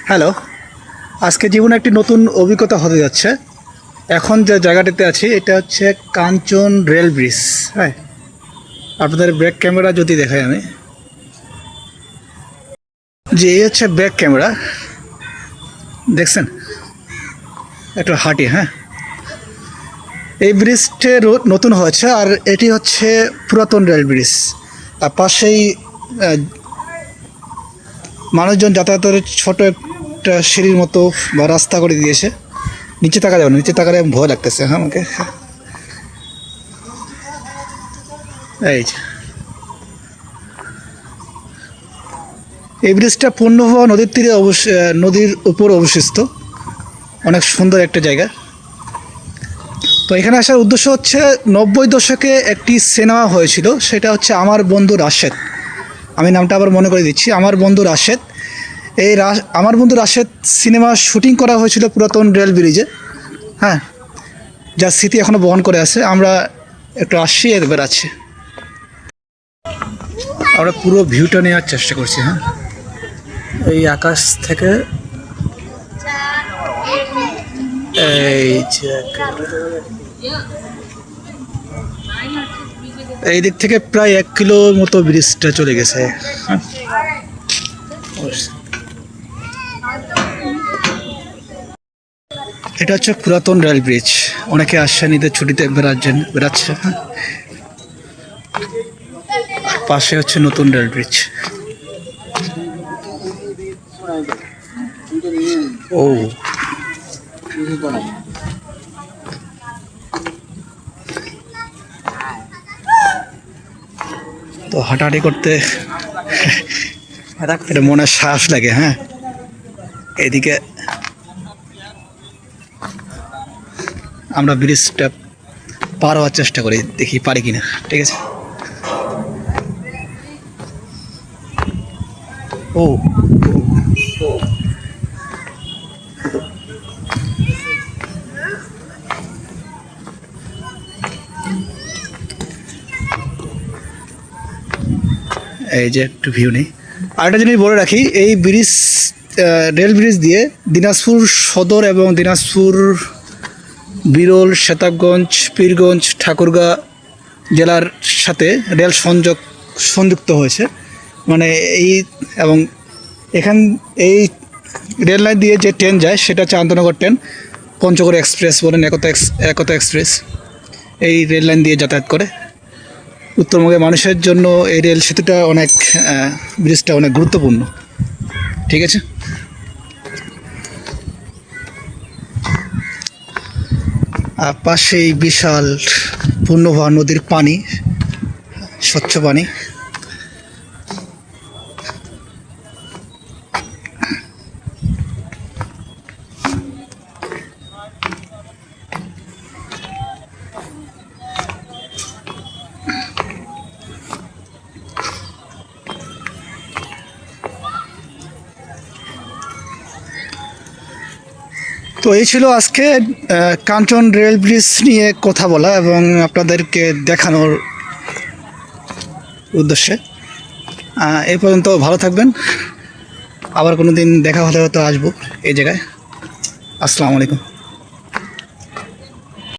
Hello, আজকে জীবনে একটি নতুন অভিজ্ঞতা হতে যাচ্ছে। এখন যে জায়গাটিতে আছি এটা হচ্ছে কাঞ্চন রেল ব্রিজ। হ্যাঁ, আপনাদের ব্যাক ক্যামেরা যদি দেখাই আমি, যে এই হচ্ছে ব্যাক ক্যামেরা, দেখছেন? একটু হাঁটি। হ্যাঁ, এই ব্রিজটি নতুন হয়েছে আর এটি হচ্ছে পুরাতন রেল ব্রিজ। আর পাশেই মানুষজন যাতায়াতের ছোট একটা সিঁড়ির মতো বা রাস্তা করে দিয়েছে। নিচে তাকা যাবে না, নিচে তাকালে ভয় লাগতেছে। হ্যাঁ, আমাকে এই ব্রিজটা পূর্ণভবা নদীর তীরে নদীর উপর অবস্থিত। অনেক সুন্দর একটা জায়গা। তো এখানে আসার উদ্দেশ্য হচ্ছে 90 দশকে একটি সিনেমা হয়েছিল, সেটা হচ্ছে আমার বন্ধু রাশেদ। আমি নামটা আবার মনে করে দিচ্ছি, আমার বন্ধু রাশেদ। আমার বন্ধু রাশেদ সিনেমা শুটিং করা হয়েছিল পুরাতন রেল ব্রিজে। হ্যাঁ, যার স্মৃতি এখনও বহন করে আছে। আমরা একটু আসছি, এবার আছি, আমরা পুরো ভিউটা নেওয়ার চেষ্টা করছি। হ্যাঁ, এই আকাশ থেকে এই দিক থেকে প্রায় 1 কিলো মতো ব্রিজটা চলে গেছে। এটা হচ্ছে পুরাতন রেল ব্রিজ। অনেকে আসছে নিতে, ছুটিতে বেড়াচ্ছে। আর পাশে হচ্ছে নতুন রেল ব্রিজ। ও, তো হাঁটাহাঁটি করতে এটা মনে সাহস লাগে। হ্যাঁ, এদিকে আমরা ব্রিজটা পার হওয়ার চেষ্টা করি, দেখি পারি কিনা। ঠিক আছে। ও, এই যে একটু ভিউ নেই। আরেকটা জিনিস বলে রাখি, এই ব্রিজ রেল ব্রিজ দিয়ে দিনাজপুর সদর এবং দিনাজপুর, বিরল, সেতাবগঞ্জ, পীরগঞ্জ, ঠাকুরগাঁ জেলার সাথে রেল সংযুক্ত হয়েছে। মানে এবং এই রেল লাইন দিয়ে যে ট্রেন যায় সেটা হচ্ছে আন্তনগর ট্রেন, পঞ্চগড় এক্সপ্রেস বলেন, একতা এক্সপ্রেস, এই রেল লাইন দিয়ে যাতায়াত করে। উত্তরবঙ্গের মানুষের জন্য এই রেল সেতুটা ব্রিজটা অনেক গুরুত্বপূর্ণ। ঠিক আছে। আর পাশেই বিশাল পূর্ণভবা নদীর পানি, স্বচ্ছ পানি। তো এই ছিল আজকে কাঞ্চন রেল ব্রিজ নিয়ে কথা বলা এবং আপনাদেরকে দেখানোর উদ্দেশ্যে। এই পর্যন্ত ভালো থাকবেন। আবার কোনো দিন দেখা হলে হয়তো আসবো এই জায়গায়। আসসালামু আলাইকুম।